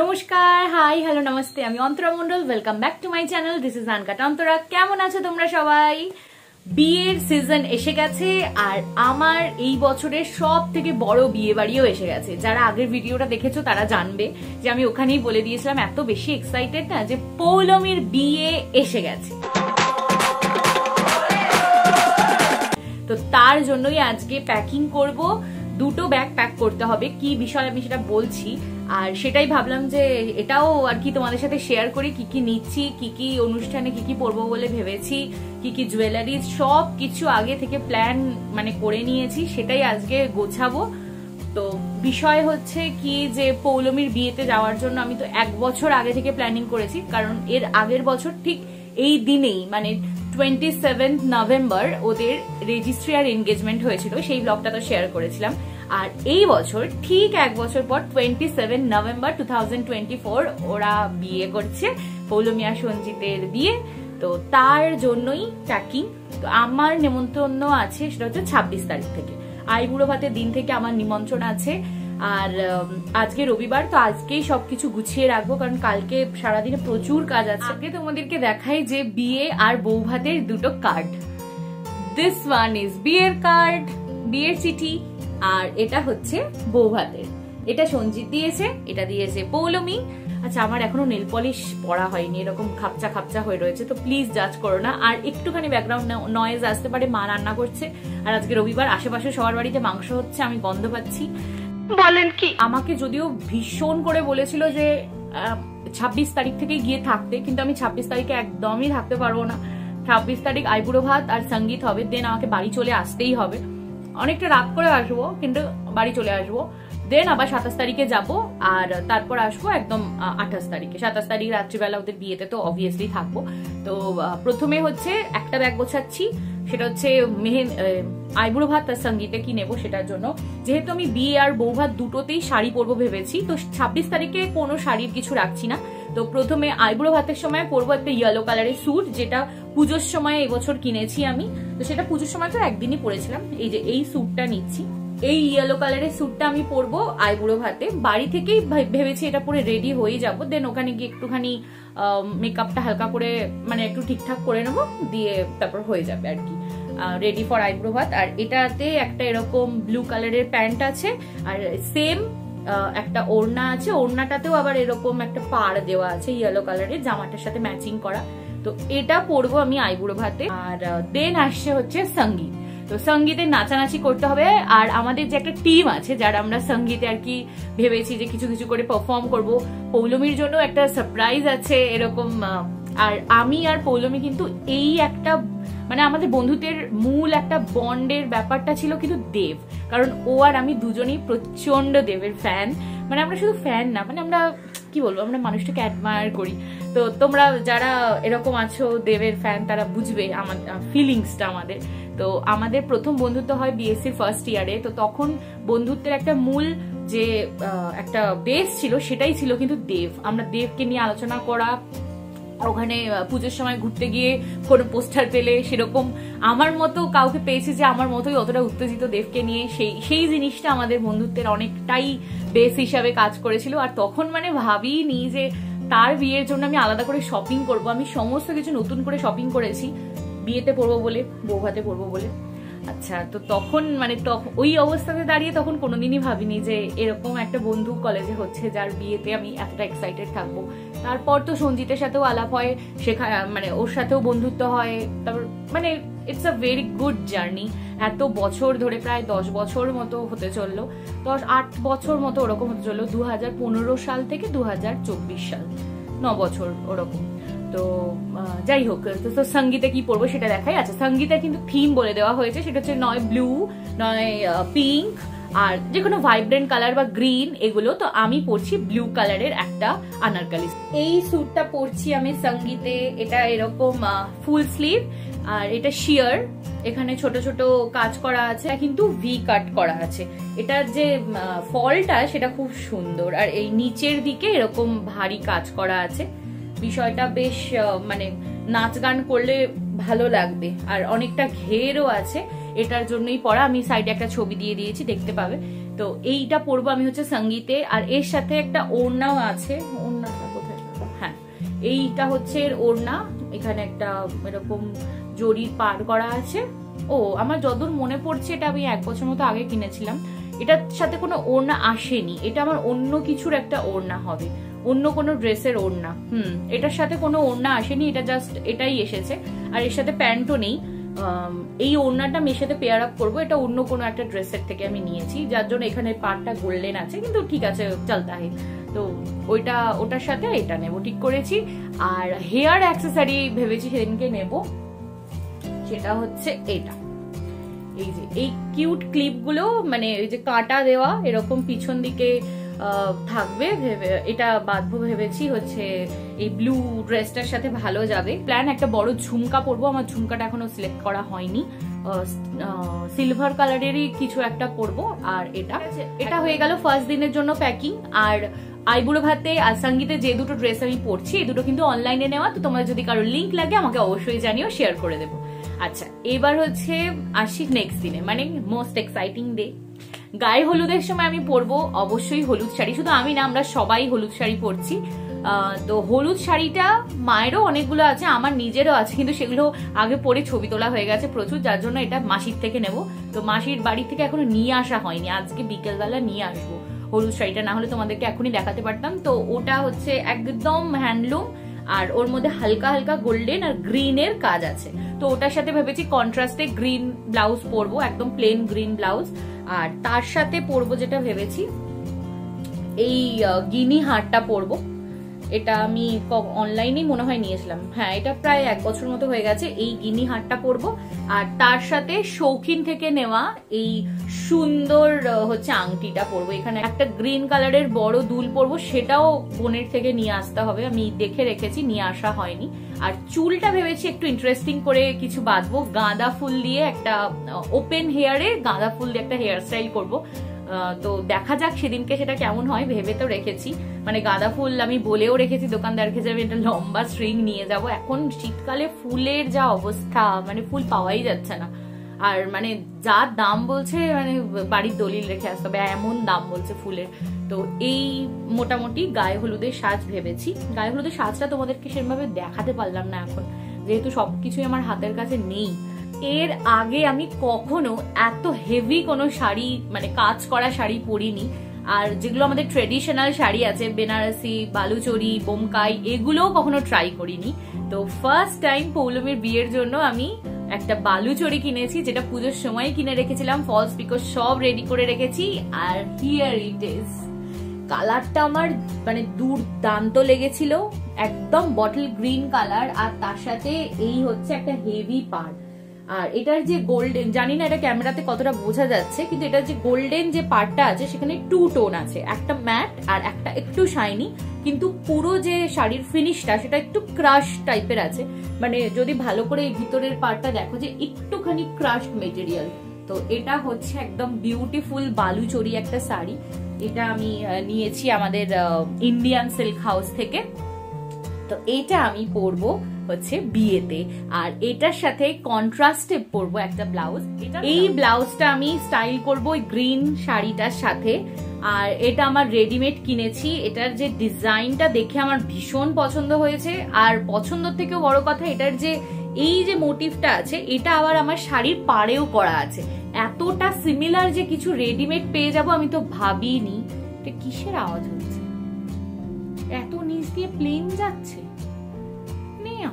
নমস্কার, high, hello, নমস্তে। আমি Antara Mondal. Welcome back to my channel. This is uncut Antara. কেমন আছো তোমরা সবাই? বিয়ের সিজন এসে গেছে আর আমার এই বছরের সব থেকে বড় বিয়ে বাড়িও এসে গেছে। যারা আগের ভিডিওটা দেখেছো তারা জানবে যে আমি ওখানেই বলে দিয়েছিলাম এত বেশি এক্সাইটেড না যে পৌলমীর বিয়ে এসে গেছে। তো তার জন্যই আজকে প্যাকিং করব। দুটো ব্যাগ প্যাক করতে হবে, কি বিষয় আমি সেটা বলছি। আর সেটাই ভাবলাম যে এটাও আর কি তোমাদের সাথে শেয়ার করি, কি কি নিচ্ছি, কি কি অনুষ্ঠানে কি কি পরবো বলে ভেবেছি, কি কি জুয়েলারি, সব কিছু আগে থেকে প্ল্যান করে নিয়েছি, সেটাই আজকে গোছাবো। তো বিষয় হচ্ছে কি যে পৌলমীর বিয়েতে যাওয়ার জন্য আমি তো 1 বছর আগে থেকে প্ল্যানিং করেছি, কারণ এর আগের বছর ঠিক এই দিনেই 27 নভেম্বর ওদের রেজিস্ট্রি আর এনগেজমেন্ট হয়েছিল, সেই ব্লগটা তো শেয়ার করেছিলাম। আর এই বছর ঠিক 1 বছর পর 27 নভেম্বর 2024 ওরা বিয়ে করছে, পৌলমী আর সঞ্জিতের বিয়ে। তো তার জন্যই প্যাকিং। তো আমার নিমন্ত্রণ আছে, সেটা হচ্ছে 26 তারিখ থেকে, আইবুড়ো ভাতের দিন থেকে আমার নিমন্ত্রণ আছে। আর আজকে রবিবার, তো আজকেই সবকিছু গুছিয়ে রাখবো, কারণ কালকে সারাদিনে প্রচুর কাজ আছে। আজকে তোমাদেরকে দেখাই যে বিয়ে আর বউ ভাতের দুটো কার্ড। দিস ওয়ান ইজ বিয়ের কার্ড, বিয়ের চিঠি, আর এটা হচ্ছে বউ ভাতের। এটা সঞ্জিত দিয়েছে, এটা দিয়েছে পৌলমী। আচ্ছা, আমার এখনো নেল পলিশ পরা হয়নি, এরকম খাপচা খাপচা হয়ে রয়েছে, তো প্লিজ জাজ করো না। আর একটুখানি ব্যাকগ্রাউন্ড নয়েজ আসতে পারে, মা রান্না করছে। আর আজকে রবিবার, আশেপাশে সবার বাড়িতে মাংস হচ্ছে, আমি গন্ধ পাচ্ছি। বলেন কি? আমাকে যদিও ভীষণ করে বলেছিল যে 26 তারিখ থেকে গিয়ে থাকতে, কিন্তু আমি 26 তারিখে একদমই থাকতে পারবো না। 26 তারিখ আইবুড়ো ভাত আর সঙ্গীত হবে, দেন আমাকে বাড়ি চলে আসতেই হবে। অনেকটা রাত করে আসবো, কিন্তু বাড়ি চলে আসবো। দেন আবার 27 তারিখে যাব, আর তারপর আসবো একদম 28 তারিখে। 27 তারিখ রাত্রিবেলা ওদের বিয়েতে তো অবভিয়াসলি থাকবো। তো প্রথমে হচ্ছে একটা ব্যাগ গোছাচ্ছি, সেটা হচ্ছে আইবুড়ো ভাত আর সঙ্গীতে কি নেবো সেটার জন্য। যেহেতু আমি বিয়ে আর বউ ভাত দুটোতেই শাড়ি পরবো ভেবেছি, তো 26 তারিখে কোনো শাড়ির কিছু রাখছি না। তো প্রথমে আইবুড়ো ভাতের সময় পরবো একটা ইয়েলো কালারের স্যুট, যেটা পুজোর সময় এবছর কিনেছি আমি। তো সেটা পুজোর সময় তো একদিনই পরেছিলাম। এই যে এই স্যুটটা নিচ্ছি, এই ইয়েলো কালারের স্যুটটা আমি পরবো আইবুড়ো ভাতে। বাড়ি থেকেই ভেবেছি এটা পরে রেডি হয়ে যাবো, দেন ওখানে গিয়ে একটুখানি মেকআপটা হালকা করে একটু ঠিকঠাক করে নেবো, দিয়ে তারপর হয়ে যাবে আর কি, রেডি ফর আইবুড়ো ভাত। আর এটাতে একটা এরকম ব্লু কালারের প্যান্ট আছে, আর সেম একটা ওড়না আছে, ওড়নাটাতেও আবার এরকম একটা পাড় দেওয়া আছে ইয়েলো কালারের, জামাটার সাথে ম্যাচিং করা। তো এটা পরবো আমি আইবুড়ো ভাতে। আর দেন আসছে হচ্ছে সঙ্গীত। তো সঙ্গীতে নাচানাচি করতে হবে। আর আমাদের যে একটা টিম আছে, যারা আমরা সঙ্গীতে আর কি ভেবেছি যে কিছু কিছু করে পারফর্ম করব। পৌলমীর জন্য একটা সারপ্রাইজ আছে এরকম। আর আমি আর পৌলমী কিন্তু এই একটা আমাদের বন্ধুত্বের মূল একটা বন্ডের ব্যাপারটা ছিল কিন্তু দেব, কারণ ও আর আমি দুজনেই প্রচন্ড দেবের ফ্যান। আমরা শুধু ফ্যান না, আমরা কি বলবো, আমরা মানুষটাকে অ্যাডমায়ার করি। তো তোমরা যারা এরকম আছো দেবের ফ্যান, তারা বুঝবে আমার ফিলিংসটা। তো আমাদের প্রথম বন্ধুত্ব হয় বিএসসির ফার্স্ট ইয়ারে। তো তখন বন্ধুত্বের একটা মূল যে একটা বেস ছিল, সেটাই ছিল কিন্তু দেব। আমরা দেবকে নিয়ে আলোচনা করা, ওখানে পুজোর সময় ঘুরতে গিয়ে কোনো পোস্টার পেলে সেরকম আমার মতো কাউকে পেয়েছি যে আমার মতোই অতটা উত্তেজিত দেবকে নিয়ে, সেই জিনিসটা আমাদের বন্ধুত্বের অনেকটাই বেস হিসাবে কাজ করেছিল। আর তখন ভাবিনি যে তার বিয়ের জন্য আমি আলাদা করে শপিং করব। আমি সমস্ত কিছু নতুন করে শপিং করেছি বিয়েতে পরবো বলে, বউ ভাতে পরবো বলে। আচ্ছা, তো তখন ওই অবস্থাতে দাঁড়িয়ে তখন কোনোদিনই ভাবিনি যে এরকম একটা বন্ধু কলেজে হচ্ছে যার বিয়েতে আমি এতটা এক্সাইটেড থাকবো। তারপর তো সঞ্জিতের সাথেও আলাপ হয়, সেখানে ওর সাথেও বন্ধুত্ব হয়। তারপর it's a very good journey. এত বছর ধরে, প্রায় 10 বছর মতো হতে চললো, 8 বছর মতো ওরকম হতে চললো। 2015 সাল থেকে 2024 সাল, 9 বছর ওরকম। তো যাই হোক, তো সঙ্গীতে কি পরবো সেটা দেখাই। আচ্ছা, সঙ্গীতে কিন্তু থিম বলে দেওয়া হয়েছে, সেটা হচ্ছে নয় ব্লু, নয় পিঙ্ক, আর যে কোনো ভাইব্রেন্ট কালার বা গ্রিন, এগুলো। তো আমি পরছি ব্লু কালারের একটা আনারকলি। এই স্যুটটা পরছি আমি সঙ্গীতে। এটা এরকম ফুল স্লিভ, আর এটা শিয়ার, এখানে ছোট ছোট কাজ করা আছে, কিন্তু ভি কাট করা আছে। এটার যে ফলটা সেটা খুব সুন্দর, আর এই নিচের দিকে এরকম ভারী কাজ করা আছে। বিষয়টা বেশ নাচ গান করলে ভালো লাগবে। আর অনেকটা ঘেরও আছে, এটার জন্যই পরা। আমি সাইডে একটা ছবি দিয়ে দিয়েছি, দেখতে পাবে। তো এইটা পরবো আমি হচ্ছে সঙ্গীতে। আর এর সাথে একটা ওড়নাও আছে, ওড়নাটা কোথায়, হ্যাঁ এইটা হচ্ছে ওড়না, এখানে একটা এরকম জরির পার করা আছে। ও আমার যতদূর মনে পড়ছে এটা আমি 1 বছর মতো আগে কিনেছিলাম। এটার সাথে কোনো ওড়না আসেনি, এটা আমার অন্য কিছুর একটা ওড়না হবে, অন্য কোনো ড্রেসের ওড়না। এটার সাথে কোনো ওড়না আসেনি, এটা জাস্ট এটাই এসেছে। আর এর সাথে প্যান্টও নেই। এই ওড়নাটা আমি এর সাথে পেয়ার আপ করবো, এটা অন্য কোনো একটা ড্রেসের থেকে আমি নিয়েছি, যার জন্য এখানে পাড়টা গোল্ডেন আছে, কিন্তু ঠিক আছে চলতা হে। তো ওটার সাথে এটা নেবো ঠিক করেছি। আর হেয়ার অ্যাক্সেসরি ভেবেছি সেদিনকে নেব, সেটা হচ্ছে এটা, এই যে এই কিউট ক্লিপ গুলো, মানে এই যে কাঁটা দেওয়া এরকম পিছন দিকে থাকবে, এটা বাঁধবো ভেবেছি, হচ্ছে এই ব্লু ড্রেসটার সাথে ভালো যাবে। প্ল্যান একটা বড় ঝুমকা পরবো, আমার ঝুমকাটা এখনো সিলেক্ট করা হয়নি, সিলভার কালারেরই কিছু একটা পরবো। আর এটা হয়ে গেল ফার্স্ট দিনের জন্য প্যাকিং। আর আইবুড়ো ভাতে আর সঙ্গীতে যে দুটো ড্রেস আমি পরছি, এই দুটো কিন্তু অনলাইনে নেওয়া, তো তোমার যদি কারো লিঙ্ক লাগে আমাকে অবশ্যই জানিও, শেয়ার করে দেবো। আচ্ছা এবার হচ্ছে আসি নেক্সট দিনে, মানে মোস্ট এক্সাইটিং ডে। গায়ে হলুদের সময় আমি পরবো অবশ্যই হলুদ শাড়ি, শুধু আমি না, আমরা সবাই হলুদ শাড়ি পরছি। তো হলুদ শাড়িটা মায়েরও অনেকগুলো আছে, আমার নিজেরও আছে, কিন্তু সেগুলো আগে পরে ছবি তোলা হয়ে গেছে প্রচুর, যার জন্য এটা মাসির থেকে নেব। তো মাসির বাড়ি থেকে এখনো নিয়ে আসা হয়নি, আজকে বিকেলবেলা নিয়ে আসবো হলুদ শাড়িটা, না হলে তোমাদেরকে এখনই দেখাতে পারতাম। তো ওটা হচ্ছে একদম হ্যান্ডলুম, আর ওর মধ্যে হালকা হালকা গোল্ডেন আর গ্রিনের কাজ আছে। তো ওটার সাথে ভেবেছি কন্ট্রাস্টে গ্রিন ব্লাউজ পরবো, একদম প্লেন গ্রিন ব্লাউজ। আর তার সাথে পরবো যেটা ভেবেছি, এই গিনি হারটা পরবো। এটা আমি অনলাইনেই মনে হয় নিয়েছিলাম, হ্যাঁ এটা প্রায় 1 বছর মতো হয়ে গেছে। এই গিনি হারটা পরবো, আর তার সাথে শৌখিন থেকে নেওয়া এই সুন্দর হচ্ছে আংটিটা পরবো। এখানে একটা গ্রিন কালারের বড় দুল পরবো, সেটাও বোনের থেকে নিয়ে আসতে হবে, আমি দেখে রেখেছি, নিয়ে আসা হয়নি। আর চুলটা ভেবেছি একটু ইন্টারেস্টিং করে কিছু বাঁধবো, গাঁদা ফুল দিয়ে একটা ওপেন হেয়ারে গাঁদা ফুল দিয়ে একটা হেয়ার স্টাইল করবো। তো দেখা যাক সেদিনকে সেটা কেমন হয়, ভেবে তো রেখেছি। মানে গাঁদা ফুল আমি বলেও রেখেছি দোকানদারকে যে আমি একটা লম্বা স্ট্রিং নিয়ে যাব। এখন শীতকালে ফুলের যা অবস্থা, মানে ফুল পাওয়াই যাচ্ছে না, আর মানে যা দাম বলছে, মানে বাড়ির দলিল রেখে আসতে হবে, এমন দাম বলছে ফুলের। তো এই মোটামুটি গায়ে হলুদের সাজ ভেবেছি। গায়ে হলুদের সাজটা তোমাদেরকে সেরকমভাবে দেখাতে পারলাম না এখন, যেহেতু সবকিছুই আমার হাতের কাছে নেই। এর আগে আমি কখনো এত হেভি কোনো শাড়ি, মানে কাজ করা শাড়ি পরিনি। আর যেগুলো আমাদের ট্রেডিশনাল শাড়ি আছে, বেনারসি, বালুচরি, বোমকাই, এগুলোও কখনো ট্রাই করিনি। তো ফার্স্ট টাইম পৌলমীর বিয়ের জন্য আমি একটা বালুচরি কিনেছি, যেটা পুজোর সময় কিনে রেখেছিলাম, ফলস পিকো সব রেডি করে রেখেছি। আর হিয়ার ইট ইজ, কালারটা আমার মানে দুর্দান্ত লেগেছিল, একদম বটল গ্রিন কালার, আর তার সাথে এই হচ্ছে একটা হেভি পাড়। আর এটার যে গোল্ডেন, জানি না এটা ক্যামেরাতে কতটা বোঝা যাচ্ছে, কিন্তু এটার যে গোল্ডেন যে পার্টটা আছে সেখানে 2 টোন আছে, একটা ম্যাট আর একটা একটু শাইনি, কিন্তু পুরো যে শাড়ির ফিনিশটা সেটা একটু ক্রাশ টাইপের আছে। মানে যদি ভালো করে এই ভিতরের পার্টটা দেখো যে একটুখানি ক্রাশড মেটেরিয়াল। তো এটা হচ্ছে একদম বিউটিফুল বালুচরি একটা শাড়ি, এটা আমি নিয়েছি আমাদের ইন্ডিয়ান সিল্ক হাউস থেকে। তো এটা আমি পরবো হচ্ছে বিয়েতে, আর এটার সাথে কন্ট্রাস্টে পরবো একটা ব্লাউজ। এই ব্লাউজটা আমি স্টাইল করবো গ্রিন শাড়িটার সাথে। আর এটা আমার রেডিমেড কিনেছি, এটার যে ডিজাইনটা দেখে আমার ভীষণ পছন্দ হয়েছে। আর পছন্দের থেকেও বড় কথা, এটার যে এই যে মোটিভটা আছে, এটা আবার আমার শাড়ির পাড়েও করা আছে। এতটা সিমিলার যে কিছু রেডিমেড পেয়ে যাবো আমি তো ভাবিনি। এটা কিসের আওয়াজ হচ্ছে? এত নিচ দিয়ে প্লেন যাচ্ছে।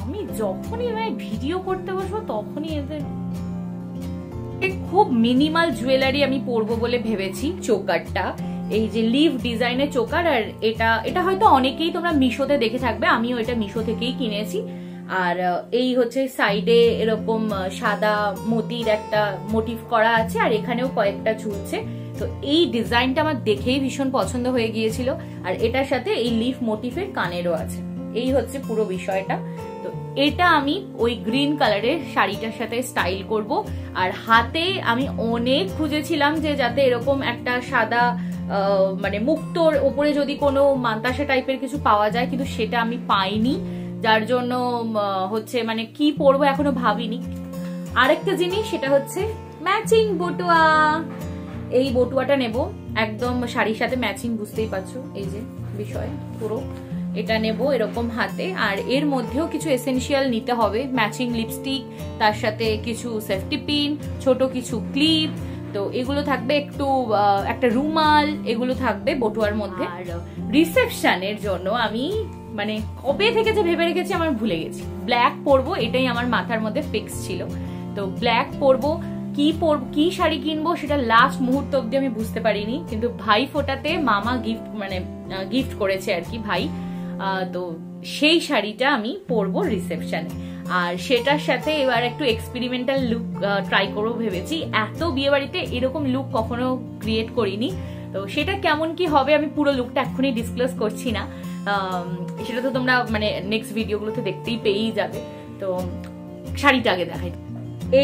আমি যখনই ভিডিও করতে বসবো তখনই এদের খুব মিনিমাল জুয়েলারি আমি পরবো বলে ভেবেছি। চোকারটা এই যে লিভ ডিজাইনের চোকার, আর এটা হয়তো অনেকেই তোমরা মিশোতে দেখে থাকবে, আমিও এটা মিশো থেকেই কিনেছি। আর এই হচ্ছে সাইডে এরকম সাদা মতির একটা মোটিভ করা আছে, আর এখানেও কয়েকটা ঝুলছে। তো এই ডিজাইনটা আমার দেখেই ভীষণ পছন্দ হয়ে গিয়েছিল। আর এটার সাথে এই লিফ মোটিভের কানেরও আছে। এই হচ্ছে পুরো বিষয়টা। তো এটা আমি ওই গ্রিন কালারের শাড়িটার সাথে স্টাইল করব। আর হাতে আমি অনেক খুঁজেছিলাম যে যাতে এরকম একটা সাদা মানে মুক্তোর উপরে যদি কোনো মান্তাসা টাইপের কিছু পাওয়া যায়, কিন্তু সেটা আমি পাইনি, যার জন্য হচ্ছে মানে কি পরবো এখনো ভাবিনি। আরেকটা জিনিস সেটা হচ্ছে ম্যাচিং বটুয়া। এই বটুয়াটা নেব, একদম শাড়ির সাথে ম্যাচিং, বুঝতেই পারছো এই যে বিষয় পুরো এটা নেব এরকম হাতে। আর এর মধ্যেও কিছু এসেনশিয়াল নিতে হবে, ম্যাচিং লিপস্টিক, তার সাথে কিছু সেফটি পিন, ছোট কিছু ক্লিপ, তো এগুলো থাকবে, একটু একটা রুমাল, এগুলো থাকবে বটুয়ার মধ্যে। আর রিসেপশনের জন্য আমি মানে কবে থেকে যে ভেবে রেখেছি আমার ভুলে গেছি, ব্ল্যাক পরবো, এটাই আমার মাথার মধ্যে ফিক্স ছিল। তো ব্ল্যাক পরবো, কি শাড়ি কিনবো সেটা লাস্ট মুহূর্ত অব্দি আমি বুঝতে পারিনি, কিন্তু ভাই ফোটাতে মামা গিফট করেছে আর কি ভাই, তো সেই শাড়িটা আমি পরবো রিসেপশনে। আর সেটার সাথে এবার একটু এক্সপেরিমেন্টাল লুক ট্রাই করবো ভেবেছি, এত বিয়ে বাড়িতে এরকম লুক কখনো ক্রিয়েট করিনি, তো সেটা কেমন কি হবে আমি পুরো লুকটা এক্ষুনি ডিসক্লোজ করছি না, সেটা তো তোমরা মানে নেক্সট ভিডিওগুলোতে দেখতেই পেয়েই যাবে। তো শাড়িটা আগে দেখাই।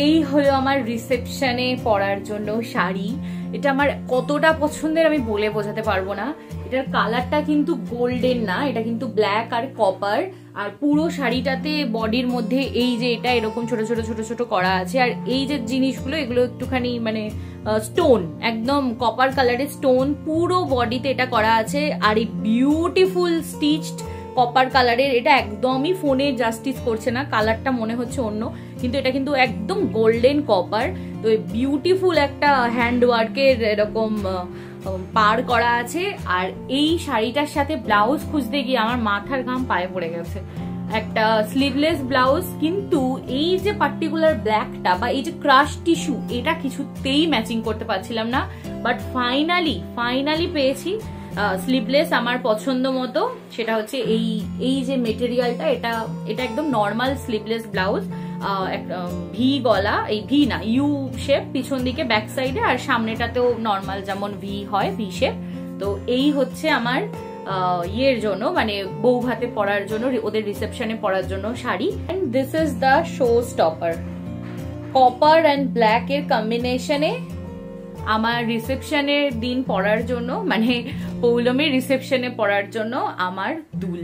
এই হলো আমার রিসেপশনে পরার জন্য শাড়ি, এটা আমার কতটা পছন্দের আমি বলে বোঝাতে পারবো না। এটার কালারটা কিন্তু গোল্ডেন না, এটা কিন্তু ব্ল্যাক আর কপার, আর পুরো শাড়িটাতে বডির মধ্যে এই যে এটা এরকম ছোট ছোট ছোট ছোট করা আছে, আর এই যে জিনিসগুলো এগুলো একটুখানি মানে স্টোন, একদম কপার কালারের স্টোন পুরো বডিতে এটা করা আছে। আর এই বিউটিফুল স্টিচড কপার কালারের, এটা একদমই ফোনে জাস্টিস করছে না, কালারটা মনে হচ্ছে অন্য, কিন্তু এটা কিন্তু একদম গোল্ডেন কপার। তো বিউটিফুল একটা হ্যান্ড ওয়ার্কের এরকম পার করা আছে। আর এই শাড়িটার সাথে ব্লাউজ খুঁজতে গিয়ে আমার মাথার ঘাম পায়ে পড়ে গেছে, একটা স্লিভলেস ব্লাউজ, কিন্তু এই যে পার্টিকুলার ব্ল্যাকটা বা এই যে ক্রাশ টিস্যু এটা কিছুতেই ম্যাচিং করতে পারছিলাম না, বাট ফাইনালি পেয়েছি স্লিভলেস আমার পছন্দ মতো। সেটা হচ্ছে এই যে মেটেরিয়ালটা, এটা একদম নর্মাল স্লিভলেস ব্লাউজ, ভি গলা, এই ভি না ইউ শেপ পিছন দিকে ব্যাক সাইডে, আর সামনেটাতেও নর্মাল যেমন ভি হয় ভি শেপ। তো এই হচ্ছে আমার ইয়ের জন্য মানে বউ ভাতে পরার জন্য, ওদের রিসেপশনে পরার জন্য sari. And this is the show stopper, copper and black এর কম্বিনেশনে আমার রিসেপশনের দিন পরার জন্য, মানে পৌলমীর রিসেপশনে পরার জন্য আমার দুল,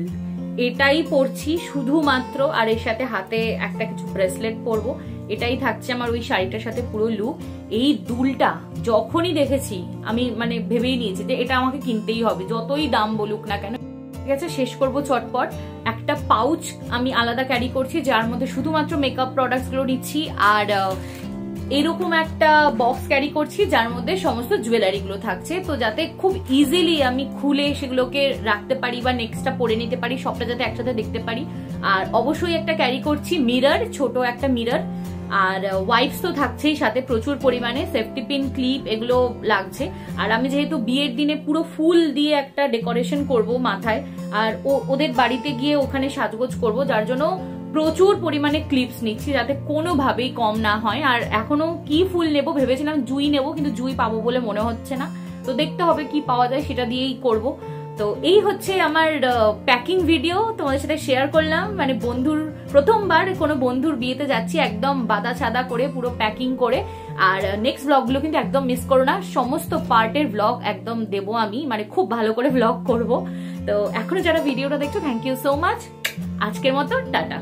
এটাই পরছি শুধুমাত্র। আর এর সাথে হাতে একটা কিছু ব্রেসলেট পরবো, এটাই থাকছে আমার ওই শাড়িটার সাথে পুরো লুক। এই দুলটা যখনই দেখেছি আমি মানে ভেবেই নিয়েছি যে এটা আমাকে কিনতেই হবে, যতই দাম বলুক না কেন। ঠিক আছে, শেষ করবো চটপট। একটা পাউচ আমি আলাদা ক্যারি করছি, যার মধ্যে শুধুমাত্র মেকআপ প্রোডাক্টস গুলো নিচ্ছি, আর এরকম একটা বক্স ক্যারি করছি যার মধ্যে সমস্ত জুয়েলারি গুলো থাকছে, তো যাতে খুব ইজিলি আমি খুলে সেগুলোকে রাখতে পারি বা নেক্সটটা পরে নিতে পারি, সবটা যাতে একসাথে দেখতে পারি। আর অবশ্যই একটা ক্যারি করছি মিরর, ছোট একটা মিরর, আর ওয়াইপস তো থাকছেই সাথে প্রচুর পরিমাণে, সেফটি পিন, ক্লিপ এগুলো লাগছে। আর আমি যেহেতু বিয়ের দিনে পুরো ফুল দিয়ে একটা ডেকোরেশন করব মাথায়, আর ওদের বাড়িতে গিয়ে ওখানে সাজগোজ করব, যার জন্য প্রচুর পরিমাণে ক্লিপস নিচ্ছি যাতে কোনোভাবেই কম না হয়। আর এখনো কি ফুল নেব ভেবেছিলাম জুই নেব, কিন্তু জুই পাবো বলে মনে হচ্ছে না, তো দেখতে হবে কি পাওয়া যায়, সেটা দিয়েই করব। তো এই হচ্ছে আমার প্যাকিং ভিডিও, তোমাদের সাথে শেয়ার করলাম। মানে প্রথমবার কোনো বন্ধুর বিয়েতে যাচ্ছি একদম বাদা ছাদা করে, পুরো প্যাকিং করে। আর নেক্সট ব্লগগুলো কিন্তু একদম মিস করো না, সমস্ত পার্টের ব্লগ একদম দেবো আমি, মানে খুব ভালো করে ব্লগ করব। তো এখনো যারা ভিডিওটা দেখছো, থ্যাংক ইউ সো মাচ। আজকের মতো টাটা।